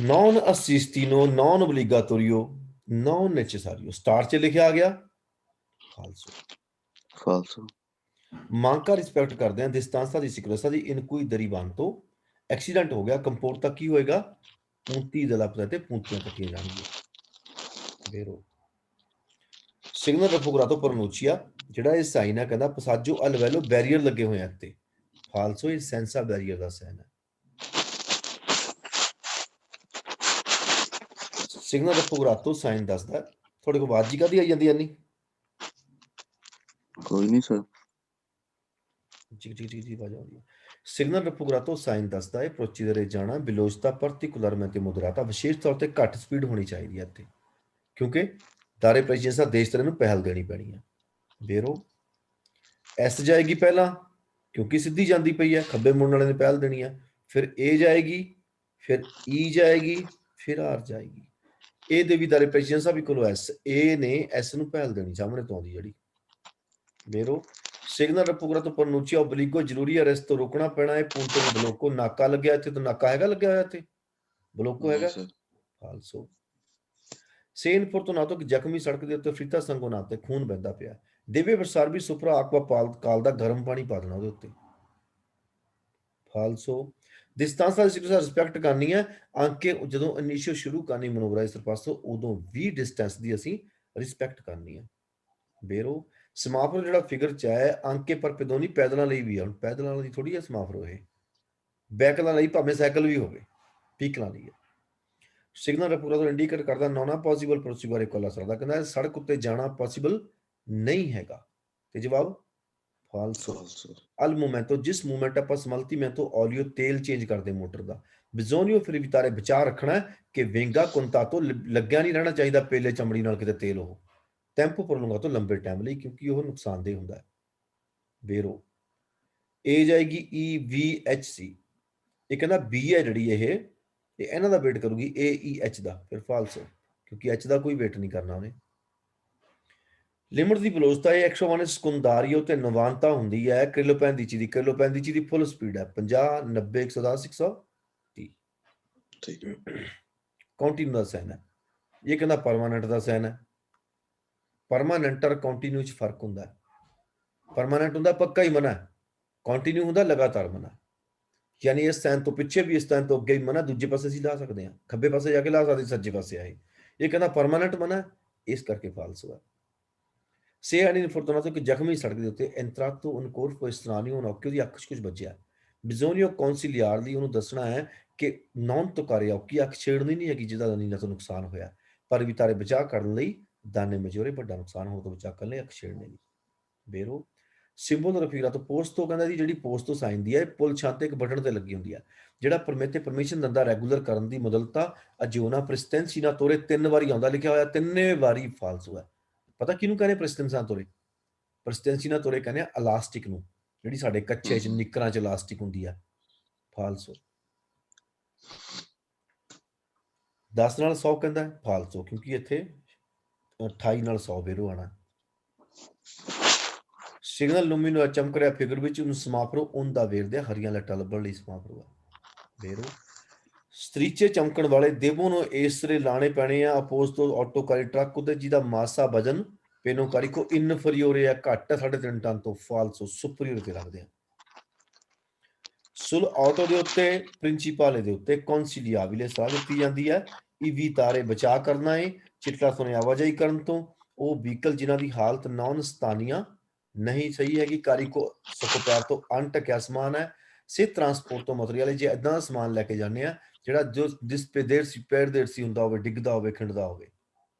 non assistino, non obbligatorio, non necessario। Star च लिखिया आ गया falso। falso, manca rispetto ਕਰਦੇ ਆ distanza di sicurezza di in cui derivanto accident ਹੋ ਗਿਆ ਕੰਪੋਰਟ ਤੱਕ ਕੀ ਹੋਏਗਾ punti della ਤੇ puntiਆਂ ਕੱਟੀਆਂ ਜਾਣਗੀਆਂ vero। ਸਿਗਨਲ ਰਫੋਗਰਾਤੋ ਪ੍ਰੋਨੁncia ਜਿਹੜਾ ਇਹ ਸਾਈਨ ਹੈ ਕਹਿੰਦਾ ਪਸਾਜੋ ਅਲਵੈਲੋ ਬੈਰੀਅਰ ਲੱਗੇ ਹੋਏ ਆ ਇੱਥੇ ਫਾਲਸੋ ਇਹ ਸੈਂਸਾ ਬੈਰੀਅਰ ਦਾ ਸਾਈਨ ਹੈ। ਸਿਗਨਲ ਰਫੋਗਰਾਤੋ ਸਾਈਨ ਦੱਸਦਾ ਤੁਹਾਡੇ ਕੋਲ ਆਵਾਜ਼ ਜੀ ਕਾਹਦੀ ਆਈ ਜਾਂਦੀ ਨਹੀਂ कोई नहीं सर। ਜੀ ਜੀ ਜੀ ਜੀ ਆਵਾਜ਼ ਆਉਂਦੀ ਹੈ। ਸਿਗਨਲ ਰਫੋਗਰਾਤੋ ਸਾਈਨ ਦੱਸਦਾ ਹੈ ਪ੍ਰੋਸੀਜਰੇ ਜਾਣਾ ਬਿਲੋਚਤਾ ਪਾਰਟਿਕੂਲਰmente moderata ਵਿਸ਼ੇਸ਼ ਤੌਰ ਤੇ ਘੱਟ ਸਪੀਡ ਹੋਣੀ ਚਾਹੀਦੀ ਹੈ ਇੱਥੇ ਕਿਉਂਕਿ ਦਾਰੇ ਪ੍ਰੈਸ਼ੀਅਸਾ ਦੇਸ਼ ਤੇਰੇ ਨੂੰ ਪਹਿਲ ਦੇਣੀ ਪੈਣੀ ਹੈ ਬੇਰੋ ਐਸ ਜਾਏਗੀ ਪਹਿਲਾਂ ਕਿਉਂਕਿ ਸਿੱਧੀ ਜਾਂਦੀ ਪਈ ਹੈ ਖੱਬੇ ਮੁੜਨ ਵਾਲੇ ਨੇ ਪਹਿਲ ਦੇਣੀ ਹੈ ਫਿਰ ਏ ਜਾਏਗੀ ਫਿਰ ਈ ਜਾਏਗੀ ਫਿਰ ਆਰ ਜਾਏਗੀ ਇਹ ਦੇ ਵੀ ਦਾਰੇ ਪ੍ਰੈਸ਼ੀਅਸਾ ਵੀ ਕੋਲ ਐਸ ਏ ਨੇ ਐਸ ਨੂੰ ਪਹਿਲ ਦੇਣੀ ਸਾਹਮਣੇ ਤੋਂ ਆਉਂਦੀ ਜਿਹੜੀ ਬੇਰੋ ਸਿਗਨਲ ਰਫੋਗਰਾ ਤੋਂ ਪ੍ਰੋਨੁncia ਓਬਲੀਗੋ ਜ਼ਰੂਰੀ ਹੈ ਰਸਤੇ ਤੋਂ ਰੁਕਣਾ ਪੈਣਾ ਹੈ ਪੁੰਟੋ ਬਲੋਕੋ ਨਾਕਾ ਲੱਗਿਆ ਇੱਥੇ ਤਾਂ ਨਾਕਾ ਹੈਗਾ ਲੱਗਿਆ ਹੋਇਆ ਇੱਥੇ ਬਲੋਕੋ ਹੈਗਾ ਫਾਲਸੋ ਸੇਨ ਫੋਰਤੂਨਾਤੋ ਕਿ ਜ਼ਖਮੀ ਸੜਕ ਦੇ ਉੱਤੇ ਫਰੀਤਾ ਸੰਗੋਨਾਤ ਤੇ ਖੂਨ ਵਹਿੰਦਾ ਪਿਆ ਦੇਵੇ ਵਰਸਾਰ ਵੀ ਸੁਪਰਾ ਆਕਵਾ ਕਾਲ ਦਾ ਗਰਮ ਪਾਣੀ ਪਾ ਦੇਣਾ ਉਹਦੇ ਉੱਤੇ ਫਾਲਸੋ ਡਿਸਟੈਂਸ ਦੀ ਰਿਸਪੈਕਟ ਕਰਨੀ ਹੈ ਅੰਕੇ ਜਦੋਂ ਇਨੀਸ਼ੀਅਲ ਸ਼ੁਰੂ ਕਰਨੀ ਮਨੋਵਰਾ ਇਸ ਪਾਸੋਂ ਉਦੋਂ ਵੀ ਡਿਸਟੈਂਸ ਦੀ ਅਸੀਂ ਰਿਸਪੈਕਟ ਕਰਨੀ ਹੈ ਬੇਰੋ ਸਮਾਫਰੋ ਜਿਹੜਾ ਫਿਗਰ ਚ ਹੈ ਅੰਕੇ ਪਰ ਪੈਦੋਨੀ ਪੈਦਲਾਂ ਲਈ ਵੀ ਆ ਹੁਣ ਪੈਦਲਾਂ ਲਈ ਥੋੜੀ ਹੈ ਸਮਾਫਰੋ ਇਹ ਬੈਕਲਾਂ ਲਈ ਭਾਵੇਂ ਸਾਈਕਲ ਵੀ ਹੋਵੇ ਪੀਕਲਾਂ ਲਈ ਹੈ ਸਿਗਨਲ ਪੂਰਾ ਤੋਂ ਇੰਡੀਕੇਟ ਕਰਦਾ ਨੋਨਾ ਪੋਸੀਬਲ ਪ੍ਰੋਸੀਜਰ ਇਕੁਅਲ ਸਕਦਾ ਕਹਿੰਦਾ ਸੜਕ ਉੱਤੇ ਜਾਣਾ ਪੋਸੀਬਲ ਨਹੀਂ ਹੈਗਾ ਤੇ ਜਵਾਬ ਫਾਲਸੋ ਅਲ ਮੋਮੈਂਟੋ ਜਿਸ ਮੂਮੈਂਟ ਆਪਾਂ ਸਮਲਤੀਮੈਂਟੋ ਓਲੀਓ ਤੇਲ ਚੇਂਜ ਕਰਦੇ ਮੋਟਰ ਦਾ ਬਿਜ਼ੋਨੀਓ ਫਿਰ ਵਿਤਾਰੇ ਵਿਚਾਰ ਰੱਖਣਾ ਕਿ ਵਿੰਗਾ ਕੁੰਤਾਤੋ ਲੱਗਿਆ ਨਹੀਂ ਰਹਿਣਾ ਚਾਹੀਦਾ ਪੇਲੇ ਚਮੜੀ ਨਾਲ ਕਿਤੇ ਤੇਲ ਉਹ ਟੈਂਪੋ ਪ੍ਰੋਲੰਗਾ ਤੋਂ ਲੰਬੇ ਟਾਈਮ ਲਈ ਕਿਉਂਕਿ ਉਹ ਨੁਕਸਾਨਦੇਹ ਹੁੰਦਾ ਹੈ ਬੇਰੋ ਏ ਜਾਏਗੀ ਈ ਵੀ ਐਚ ਸੀ ਇਹ ਕਹਿੰਦਾ ਬੀ ਹੈ ਜਿਹੜੀ ਇਹ ਇਹਨਾਂ ਦਾ ਵੇਟ ਕਰੂਗੀ ਏ ਈ ਐਚ ਦਾ ਫਿਰ ਫਾਲਸੋ ਕਿਉਂਕਿ ਐਚ ਦਾ ਕੋਈ ਵੇਟ ਨਹੀਂ ਕਰਨਾ ਉਹਨੇ ਲਿਮਟ ਦੀ ਵੈਲੋਸਿਟੀ ਹੈ 101 ਸਕੁੰਦਾਰੀਓ ਤੇ ਨਵਾਨਤਾ ਹੁੰਦੀ ਹੈ ਕਿਲੋਪੈਂਦੀਚੀ ਦੀ ਫੁੱਲ ਸਪੀਡ ਹੈ 50 90 110 130 ਠੀਕ ਕੰਟੀਨਿਊ ਦਾ ਸਾਈਨ ਹੈ ਇਹ ਕਹਿੰਦਾ ਪਰਮਾਨੈਂਟ ਦਾ ਸਾਈਨ ਹੈ ਪਰਮਾਨੈਂਟ ਔਰ ਕੰਟੀਨਿਊ ਚ ਫਰਕ ਹੁੰਦਾ ਹੈ ਪਰਮਾਨੈਂਟ ਹੁੰਦਾ ਪੱਕਾ ਹੀ ਮਨਾ ਕੰਟੀਨਿਊ ਹੁੰਦਾ ਲਗਾਤਾਰ ਮਨਾ ਯਾਨੀ ਇਸ ਸਥਾਨ ਤੋਂ ਪਿੱਛੇ ਵੀ ਇਸ ਸਥਾਨ ਤੋਂ ਅੱਗੇ ਹੀ ਮਨਾ ਦੂਜੇ ਪਾਸੇ ਅਸੀਂ ਲਾ ਸਕਦੇ ਹਾਂ ਖੱਬੇ ਪਾਸੇ ਜਾ ਕੇ ਲਾ ਸਕਦੇ ਸੱਜੇ ਪਾਸੇ ਆਏ ਇਹ ਕਹਿੰਦਾ ਪਰਮਾਨੈਂਟ ਮਨਾ ਇਸ ਕਰਕੇ ਫਾਲਸੋ ਹੈ ਸੇ ਐਨ ਇਨਫੋਰਟੂਨਾਤੋ ਕਿ ਜ਼ਖਮੀ ਸੜਕ ਦੇ ਉੱਤੇ ਐਂਟਰਾਤੋ ਉਨ ਕੋਰਪੋ ਇਸਤਰਾਨੀਓ ਨੌਕਿਓ ਦੀ ਅੱਖ 'ਚ ਕੁਝ ਵੱਜਿਆ ਬਿਜ਼ੋਨੀਓ ਕੌਂਸਿਲਿਆਰ ਲਈ ਉਹਨੂੰ ਦੱਸਣਾ ਹੈ ਕਿ ਨੌਨ ਤੁਕਾਰਿਆ ਕਿ ਅੱਖ ਛੇੜਨੀ ਨਹੀਂ ਹੈਗੀ ਜਿਹਦਾ ਨੀਲਾ ਤੋਂ ਨੁਕਸਾਨ ਹੋਇਆ ਪਰ ਵੀ ਤਾਰੇ ਬਚਾਅ ਕਰਨ ਲਈ ਦਾਨੇ ਮਜੋਰੇ ਵੱਡਾ ਨੁਕਸਾਨ ਹੋਣ ਤੋਂ ਬਚਾਅ ਕਰਨ ਲਈ ਅੱਖ ਛੇੜਨੇ ਨਹੀਂ ਬੇਰੋ ਸਿੰਬਲ ਰਫੀਰਾ ਤੋਂ ਪੋਸਟ ਤੋਂ ਕਹਿੰਦਾ ਜੀ ਜਿਹੜੀ ਪੋਸਟ ਤੋਂ ਸਾਈਨ ਦੀ ਹੈ ਪੁੱਲ ਛਾਤੇ ਇੱਕ ਬਟਨ ਤੇ ਲੱਗੀ ਹੁੰਦੀ ਹੈ ਜਿਹੜਾ ਪਰਮਿਸ਼ਨ ਦਿੰਦਾ ਰੈਗੂਲਰ ਕਰਨ ਦੀ ਮੁਦਲਤਾ ਅਜੋਨਾ ਪ੍ਰਿਸਟੈਂਸੀਨਾ ਤੋਰੇ 3 ਵਾਰੀ ਆਉਂਦਾ ਲਿਖਿਆ ਹੋਇਆ 3 ਵਾਰੀ ਫਾਲਸੂ ਹੈ ਪਤਾ ਕਿਹਨੂੰ ਕਹਿੰਦੇ ਪ੍ਰੈਸਟੈਂਸਾਂ ਤੋਰੇ ਪ੍ਰੈਸਟੈਂਸੀਨਾ ਤੋਰੇ ਕਹਿੰਦੇ ਆ ਇਲਾਸਟਿਕ ਨੂੰ ਜਿਹੜੀ ਸਾਡੇ ਕੱਚੇ ਚ ਨਿੱਕਰਾਂ ਚ ਇਲਾਸਟਿਕ ਹੁੰਦੀ ਆ ਫਾਲਸੋ 10 ਨਾਲ 100 ਕਹਿੰਦਾ ਫਾਲਸੋ ਕਿਉਂਕਿ ਇੱਥੇ 28 ਨਾਲ 100 ਬੇਰੋ ਆਣਾ ਸਿਗਨਲ ਲੂਮੀਨੋ ਚਮਕ ਰਿਹਾ ਫਿਗਰ ਵਿੱਚ ਉਹਨੂੰ ਸਮਾਪਰੋ ਉਹਦਾ ਵੇਰਦੇ ਹਰੀਆਂ ਲੱਟਾਂ ਲੱਭਣ ਲਈ ਸਮਾਪਰੋ ਬੇਰੋ ਸਤਰੀਚੇ ਚਮਕਣ ਵਾਲੇ ਦੇਵੋ ਨੂੰ ਇਸਰੇ ਲਾਣੇ ਪੈਣੇ ਆ ਅਪੋਜ਼ ਤੋਂ ਆਟੋ ਕਾਰੀ ਟਰੱਕ ਉੱਤੇ ਜਿਹਦਾ ਮਾਸਾ ਵਜਨ ਪੇਨੋ ਕਾਰੀ ਕੋ ਇਨਫਰੀਓਰੇ ਆ ਘੱਟ 3.5 ਟਨ ਤੋਂ ਫਾਲਸੋ ਸੁਪਰੀਅਰ ਤੇ ਰੱਖਦੇ ਆ ਸੁਲ ਆਟੋ ਦੇ ਉੱਤੇ ਪ੍ਰਿੰਸੀਪਾਲੇ ਦੇ ਉੱਤੇ ਕੌਨਸੀਲੀਆਬਿਲੇ ਸਲਾਹ ਦਿੱਤੀ ਜਾਂਦੀ ਹੈ ਈਵੀ ਤਾਰੇ ਬਚਾ ਕਰਨਾ ਹੈ ਚਿੱਟਾ ਸੁਣੇ ਆਵਾਜਾਈ ਕਰਨ ਤੋਂ ਉਹ ਵਹੀਕਲ ਜਿਨ੍ਹਾਂ ਦੀ ਹਾਲਤ ਨੌਨ ਸਤਾਨੀਆਂ ਨਹੀਂ ਸਹੀ ਹੈਗੀ ਕਾਰੀ ਕੋ ਸਕੋ ਪੈਰ ਤੋਂ ਅਣਢੱਕਿਆ ਸਮਾਨ ਹੈ ਸੇ ਟਰਾਂਸਪੋਰਟ ਤੋਂ ਮਟੀਰੀਅਲ ਜੇ ਇਦਾਂ ਦਾ ਸਮਾਨ ਲੈ ਕੇ ਜਾਂਦੇ ਆ ਜਿਹੜਾ ਜੋ ਜਿਸ ਪੇ ਦੇਰ ਸੀ ਪੈਰ ਦੇਰ ਸੀ ਹੁੰਦਾ ਹੋਵੇ ਡਿੱਗਦਾ ਹੋਵੇ ਖਿੰਡਦਾ ਹੋਵੇ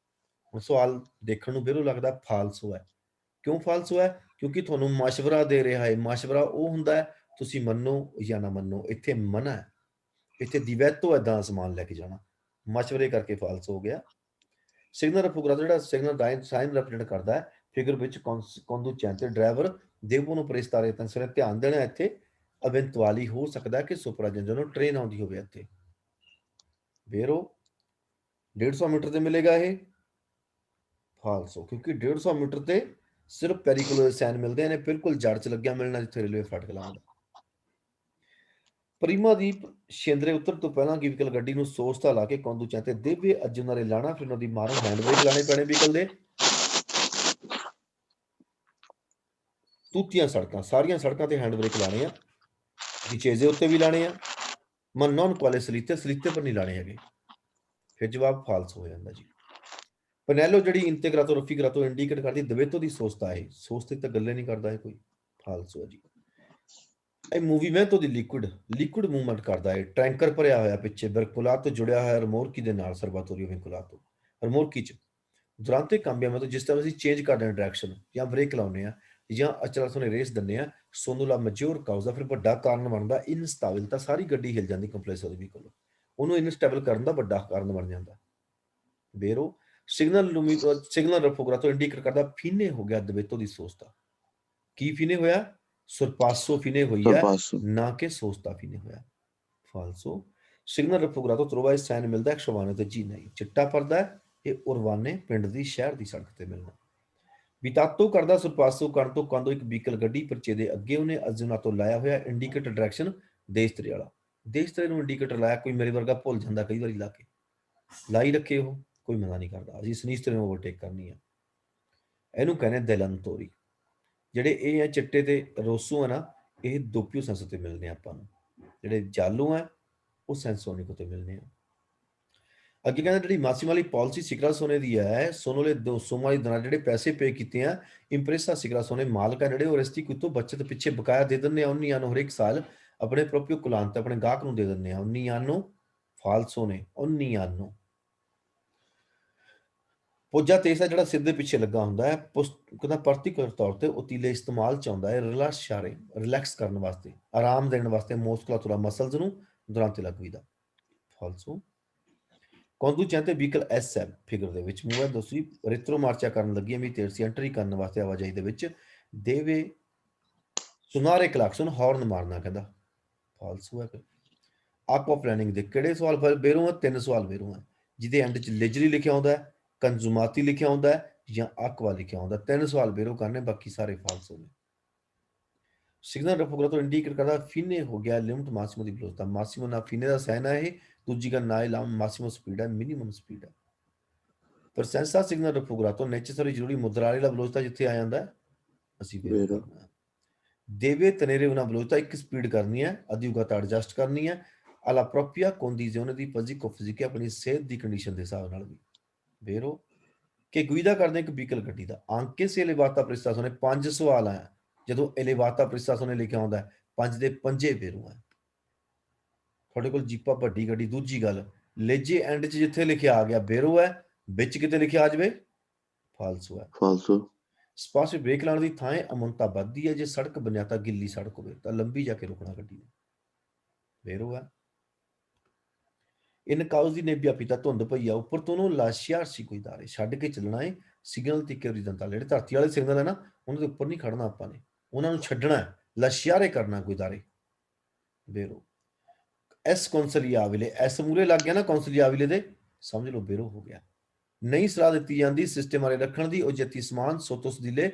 ਹੁਣ ਸਵਾਲ ਦੇਖਣ ਨੂੰ ਬਿਲਕੁਲ ਲੱਗਦਾ ਫਾਲਸੋ ਹੈ ਕਿਉਂ ਫਾਲਸੋ ਹੈ ਕਿਉਂਕਿ ਤੁਹਾਨੂੰ ਮਸ਼ਵਰਾ ਦੇ ਰਿਹਾ ਹੈ ਮਸ਼ਵਰਾ ਉਹ ਹੁੰਦਾ ਹੈ ਤੁਸੀਂ ਮੰਨੋ ਜਾਂ ਨਾ ਮੰਨੋ ਇੱਥੇ ਮਨਾ ਹੈ ਇੱਥੇ ਦਿਵੈਤੋ ਇਦਾਂ ਸਮਾਨ ਲੈ ਕੇ ਜਾਣਾ ਮਸ਼ਵਰੇ ਕਰਕੇ ਫਾਲਸੋ ਹੋ ਗਿਆ ਸਿਗਨਲ ਰਫੂਗਰਾ ਜਿਹੜਾ ਸਿਗਨਲ ਸਾਈਨ ਰਿਪਰੈਜ਼ੈਂਟ ਕਰਦਾ ਹੈ ਫਿਗਰ ਵਿੱਚ conducente driver devono prestare attenzione ਧਿਆਨ ਦੇਣਾ ਇੱਥੇ eventuali ਹੋ ਸਕਦਾ ਕਿ ਸੁਪਰਾਜੰਜਨ ਨੂੰ ਟ੍ਰੇਨ ਆਉਂਦੀ ਹੋਵੇ ਇੱਥੇ ਵੈਰੋ 150 ਮੀਟਰ ਤੇ ਮਿਲੇਗਾ ਇਹ ਫਾਲਸੋ ਕਿਉਂਕਿ 150 ਮੀਟਰ ਤੇ ਸਿਰਫ ਪੈਰੀਕੂਲਰ ਸਾਈਨ ਮਿਲਦੇ ਨੇ ਬਿਲਕੁਲ ਜੜ ਚ ਲੱਗਿਆ ਮਿਲਣਾ ਜਿੱਥੇ ਰੇਲਵੇ ਫਾਟਕ ਲਾਉਂਦਾ Prima ਦੀ ਸ਼ੇਂਦਰੇ ਉਤਰ ਤੋਂ ਪਹਿਲਾਂ ਕੀ ਵਹੀਕਲ ਗੱਡੀ ਨੂੰ ਸੋਚਤਾ ਲਾ ਕੇ ਕੌਂਦੂ ਚਾਹਤੇ ਦੇਵੇ ਅੱਜ ਉਹਨਾਂ ਨੇ ਲਾਣਾ ਫਿਰ ਉਹਨਾਂ ਦੀ ਮਾਰੋਂ ਹੈਂਡ ਬ੍ਰੇਕ ਲਾਣੇ ਪੈਣੇ ਵਹੀਕਲ ਦੇ ਤੂਤੀਆਂ ਸੜਕਾਂ ਸਾਰੀਆਂ ਸੜਕਾਂ ਤੇ ਹੈਂਡ ਬ੍ਰੇਕ ਲਾਣੇ ਆ ਵਿਚੇਜ਼ੇ ਉੱਤੇ ਵੀ ਲਾਣੇ ਆ ਮਨ ਨੌਨ ਕੁਆਲੇ ਸਲੀਤੇ ਪਰ ਨਹੀਂ ਲਾਣੇ ਹੈਗੇ ਫਿਰ ਜਵਾਬ ਫਾਲਸ ਹੋ ਜਾਂਦਾ ਜੀ ਪਨੈਲੋ ਜਿਹੜੀ ਇੰਟੇਗਰਾਤੋ ਰਫੀਗਰਾਤੋ ਇੰਡੀਕੇਟ ਕਰਦੀ ਦਵੇਤੋ ਦੀ ਸੋਚਤਾ ਹੈ ਸੋਚਤੇ ਤਾਂ ਗੱਲੇ ਨਹੀਂ ਕਰਦਾ ਹੈ ਕੋਈ ਫਾਲਸ ਹੋ ਜੀ ਇਹ ਮੂਵਮੈਂਟ ਦੀ ਲਿਕੁਇਡ ਮੂਵਮੈਂਟ ਕਰਦਾ ਹੈ ਟੈਂਕਰ ਭਰਿਆ ਹੋਇਆ ਪਿੱਛੇ ਬਰਕੁਲਾਤ ਤੋਂ ਜੁੜਿਆ ਹੋਇਆ ਰਮੋਰਕੀ ਦੇ ਨਾਲ ਸਰਬਾਤੋਰੀਓ ਵਿੰਕੁਲਾਤੋ ਰਮੋਰਕੀ ਚ ਦੁਰਾਂਤੇ ਕਾਂਬੀਆਂ ਮਤਲਬ ਜਿਸ ਤਰ੍ਹਾਂ ਅਸੀਂ ਚੇਂਜ ਕਰਦੇ ਹਾਂ ਡਾਇਰੈਕਸ਼ਨ ਜਾਂ ਬ੍ਰੇਕ ਲਾਉਂਦੇ ਆ ਜਾਂ ਅਚਲ ਸੋਨੇ ਰੇਸ ਦਿੰਦੇ ਆ ਸੋਨੂਲਾ ਮੈਜੋਰ ਕਾਊਜ਼ਾ ਫਿਰ ਵੱਡਾ ਕਾਰਨ ਬਣਦਾ ਇਨਸਟੇਬਿਲਤਾ ਸਾਰੀ ਗੱਡੀ ਹਿਲ ਜਾਂਦੀ ਕੰਪਰੈਸਰ ਦੇ ਵਹੀਕਲ ਉਹਨੂੰ ਇਨਸਟੇਬਲ ਕਰਨ ਦਾ ਵੱਡਾ ਕਾਰਨ ਬਣ ਜਾਂਦਾ ਬੇਰੋ ਸਿਗਨਲ ਰਫੋਗਰਾਤੋ ਇੰਡੀਕੇਟ ਕਰਦਾ ਫੀਨੇ ਹੋ ਗਿਆ ਦਵੇਤੋ ਦੀ ਸੋਚਤਾ ਕੀ ਫੀਨੇ ਹੋਇਆ sorpasso fine ਹੋਈ ਹੈ Sorpasso. ਨਾ ਕਿ ਸੋਚਤਾ ਫੀਨੇ ਹੋਇਆ ਫਾਲਸੋ ਸਿਗਨਲ ਰਫੋਗਰਾਤੋ ਤਰੋਵਾ ਸਾਈਨ ਮਿਲਦਾ 192 ਤੇ ਜੀ ਨਹੀਂ ਚਿੱਟਾ ਪਰਦਾ ਇਹ ਉਰਵਾਨੇ ਪਿੰਡ ਦੀ ਸ਼ਹਿਰ ਦੀ ਸੜਕ ਤੇ ਮਿਲਣਾ ਵਿਤਾਤੋ ਕਰਦਾ ਸਰਪਾਸੋ ਕਰਨ ਤੋਂ ਕੰਦੋ ਇੱਕ ਵਹੀਕਲ ਗੱਡੀ ਪਰਚੇ ਦੇ ਅੱਗੇ ਉਹਨੇ ਅਜੂਨਾ ਤੋਂ ਲਾਇਆ ਹੋਇਆ ਇੰਡੀਕੇਟਰ ਡਾਇਰੈਕਸ਼ਨ ਦੇਸ਼ਤਰੇ ਵਾਲਾ ਦੇਸ਼ਤਰੇ ਨੂੰ ਇੰਡੀਕੇਟਰ ਲਾਇਆ ਕੋਈ ਮੇਰੇ ਵਰਗਾ ਭੁੱਲ ਜਾਂਦਾ ਕਈ ਵਾਰੀ ਲਾ ਕੇ ਲਾਈ ਰੱਖੇ ਉਹ ਕੋਈ ਮਨਾ ਨਹੀਂ ਕਰਦਾ ਅਸੀਂ ਸਨੀਸਤਰੇ ਨੂੰ ਓਵਰਟੇਕ ਕਰਨੀ ਆ ਇਹਨੂੰ ਕਹਿੰਦੇ ਦਿਲੰਤੋਰੀ ਜਿਹੜੇ ਇਹ ਆ ਚਿੱਟੇ ਤੇ ਰੋਸੂ ਆ ਨਾ ਇਹ ਦੋਪੀਓ ਸੈਂਸ ਤੇ ਮਿਲਨੇ ਆਪਾਂ ਨੂੰ ਜਿਹੜੇ ਜਾਲੂ ਆ ਉਹ ਸੈਂਸੋਨਿਕ ਤੇ ਮਿਲਨੇ ਆ ਅੱਗੇ ਕਹਿੰਦਾ ਜਿਹੜੀ ਮਾਸੀਮ ਵਾਲੀ ਪਾਲਿਸੀ ਸਿਕਰਾ ਸੋਨੇ ਦੀ ਹੈ ਸੋਨੋਲੇ 200 ਵਾਲੀ ਦਰਾਂ ਜਿਹੜੇ ਪੈਸੇ ਪੇ ਕੀਤੇ ਆ ਇੰਪ੍ਰੈਸਾ ਸਿਕਰਾ ਸੋਨੇ ਮਾਲਕ ਆ ਜਿਹੜੇ ਉਹ ਰਸਤੀ ਕੁੱਤੋਂ ਬੱਚਤ ਪਿੱਛੇ ਬਕਾਇਆ ਦੇ ਦਿੰਦੇ ਆ 19 ਨੂੰ ਹਰੇਕ ਸਾਲ ਆਪਣੇ ਪ੍ਰੋਪੀਓ ਕੁਲਾਂਤ ਆਪਣੇ ਗਾਹਕ ਨੂੰ ਦੇ ਦਿੰਦੇ ਆ 19 ਨੂੰ ਫਾਲਸੋ ਨੇ 19 ਨੂੰ ਪੋਜਾ ਤੇਸਾ ਜਿਹੜਾ ਸਿੱਧੇ ਪਿੱਛੇ ਲੱਗਾ ਹੁੰਦਾ ਹੈ ਕਹਿੰਦਾ ਪ੍ਰਤੀਕਰ ਤੌਰ ਤੇ ਉਤੀਲੇ ਇਸਤੇਮਾਲ ਚ ਆਉਂਦਾ ਹੈ ਰਿਲੈਕਸ ਕਰਨ ਵਾਸਤੇ ਆਰਾਮ ਦੇਣ ਵਾਸਤੇ ਮੋਸਕੂਲਾਤੁਰਾ ਮਸਲਸ ਨੂੰ ਦੌਰਾਨ ਤੇ ਲੱਗਵੀ ਦਾ ਫਾਲਸੋ ਕੌਂਦੂ ਚਾਹਤੇ ਵਹੀਕਲ ਐਸਐਮ ਫਿਗਰ ਦੇ ਵਿੱਚ ਮੂਵ ਹੈ ਦੂਸਰੀ ਰਿਤਰੋ ਮਾਰਚਾ ਕਰਨ ਲੱਗੀ ਵੀ ਤੇਰ ਸੀ ਐਂਟਰੀ ਕਰਨ ਵਾਸਤੇ ਆਵਾਜਾਈ ਦੇ ਵਿੱਚ ਦੇਵੇ ਸੁਨਾਰੇ ਕਲਾਕਸਨ ਹਾਰਨ ਮਾਰਨਾ ਕਹਿੰਦਾ ਫਾਲਸੋ ਹੈ ਫਿਰ ਆਕਵਾ ਪਲੈਨਿੰਗ ਦੇ ਕਿਹੜੇ ਸਵਾਲ ਬੇਰੋਂ ਆ ਤਿੰਨ ਸਵਾਲ ਬੇਰੋਂ ਆ ਜਿਹਦੇ ਐਂਡ ਚ ਲੇਜਰੀ ਲਿਖਿਆ ਹੁੰਦਾ ਹੈ ਕੰਜ਼ੂਮਾਤੀ ਲਿਖਿਆ ਹੁੰਦਾ ਹੈ ਜਾਂ ਆਕਵਾ ਲਿਖਿਆ ਹੁੰਦਾ ਤਿੰਨ ਸਵਾਲ ਬੇਰੋ ਕਰਨੇ ਬਾਕੀ ਸਾਰੇ ਫਾਲਸੋ ਨੇ ਸਿਗਨਲ ਰਫੋਗਰਾਤੋ ਇੰਡੀਕੇਟ ਕਰਦਾ ਫਿਨੇ ਹੋ ਗਿਆ ਲਿਮਟ ਮਾਸੀਮੋ ਦੀ ਵਿਲੋਸਤਾ ਮਾਸੀਮੋ ਨਾ ਫਿਨੇ ਦਾ ਸਾਈਨ ਹੈ ਇਹ ਦੂਜੀ ਦਾ ਨਾ ਇਲਾਮ ਮਾਸੀਮੋ ਸਪੀਡ ਹੈ ਮਿਨੀਮਮ ਸਪੀਡ ਹੈ ਪਰ ਸੈਂਸਾ ਸਿਗਨਲ ਰਫੋਗਰਾਤੋ ਨੈਚੇਸਰੀ ਜ਼ਰੂਰੀ ਮੁਦਰਾਰੇ ਦਾ ਵਿਲੋਸਤਾ ਜਿੱਥੇ ਆ ਜਾਂਦਾ ਅਸੀਂ ਬੇਰੋ ਕਰਨਾ ਦੇਵੇ ਤਨੇਰੇ ਉਹਨਾਂ ਵਿਲੋਸਤਾ ਇੱਕ ਸਪੀਡ ਕਰਨੀ ਹੈ ਅਧਿਉਗਤਾ ਐਡਜਸਟ ਕਰਨੀ ਹੈ alla propria condizione di fisico-fisica ਆਪਣੀ ਸਿਹਤ ਦੀ ਕੰਡੀਸ਼ਨ ਦੇ ਹਿਸਾਬ ਨਾਲ ਵੀ ਬੇਰੋ ਕਿ ਗੁਈਦਾ ਕਰਦੇ ਇੱਕ ਵਹੀਕਲ ਗੱਡੀ ਦਾ ਅੰਕੇ ਸੇ ਐਲੀਵਾਤਾ ਪ੍ਰੈਸਟਾਸੋਨੇ ਪੰਜ ਸਵਾਲ ਆ ਜਦੋਂ ਐਲੀਵਾਤਾ ਪ੍ਰੈਸਟਾਸੋਨੇ ਲਿਖਿਆ ਹੁੰਦਾ ਪੰਜ ਦੇ ਪੰਜੇ ਬੇਰੋ ਆ ਤੁਹਾਡੇ ਕੋਲ ਜੀਪਾ ਵੱਡੀ ਗੱਡੀ ਦੂਜੀ ਗੱਲ ਲੇਜੇ ਐਂਡ 'ਚ ਜਿੱਥੇ ਲਿਖਿਆ ਆ ਗਿਆ ਬੇਰੋ ਹੈ ਵਿੱਚ ਕਿਤੇ ਲਿਖਿਆ ਆ ਜਾਵੇ ਫਾਲਸੋ ਹੈ Falso. ਸਪਾਸ ਬ੍ਰੇਕ ਲਾਉਣ ਦੀ ਥਾਂ ਅਮਨਤਾ ਵੱਧਦੀ ਹੈ ਜੇ ਸੜਕ ਬਨਿਆਤਾ ਗਿੱਲੀ ਸੜਕ ਹੋਵੇ ਤਾਂ ਲੰਬੀ ਜਾ ਕੇ ਰੁਕਣਾ ਗੱਡੀ ਨੇ ਬੇਰੋ ਹੈ ਇਨ ਕਾਉਸ ਦੀ ਨੇਬੀਆ ਪਿਤਾ ਧੁੰਦ ਪਈ ਆ ਉੱਪਰ ਤੋਂ ਉਹਨੂੰ ਲਾਸ਼ਿਆਰ ਸੀ ਕੋਈ ਦਾਰੇ ਛੱਡ ਕੇ ਚੱਲਣਾ ਹੈ ਸਿਗਨਲ ਤੇ ਕਿਉਰੀ ਜਨਤਾ ਜਿਹੜੇ ਧਰਤੀ ਵਾਲੇ ਸਿਗਨਲ ਹੈ ਨਾ ਉਹਨਾਂ ਦੇ ਉੱਪਰ ਨਹੀਂ ਖੜਨਾ ਆਪਾਂ ਨੇ ਉਹਨਾਂ ਨੂੰ ਛੱਡਣਾ ਹੈ ਲਾਸ਼ਿਆਰੇ ਕਰਨਾ ਕੋਈ ਦਾਰੇ ਬੇਰੋ ਐਸ ਕੌਂਸਲੀਆਵਿਲੇ ਐਸ ਮੂਰੇ ਲੱਗ ਗਿਆ ਨਾ ਕੌਂਸਲੀਆਵਿਲੇ ਦੇ ਸਮਝ ਲਓ ਬੇਰੋ ਹੋ ਗਿਆ ਨਹੀਂ ਸਲਾਹ ਦਿੱਤੀ ਜਾਂਦੀ ਸਿਸਟਮ ਵਾਲੇ ਰੱਖਣ ਦੀ ਉਹ ਜਤੀ ਸਮਾਨ ਸੋਤੋਸ ਦਿਲੇ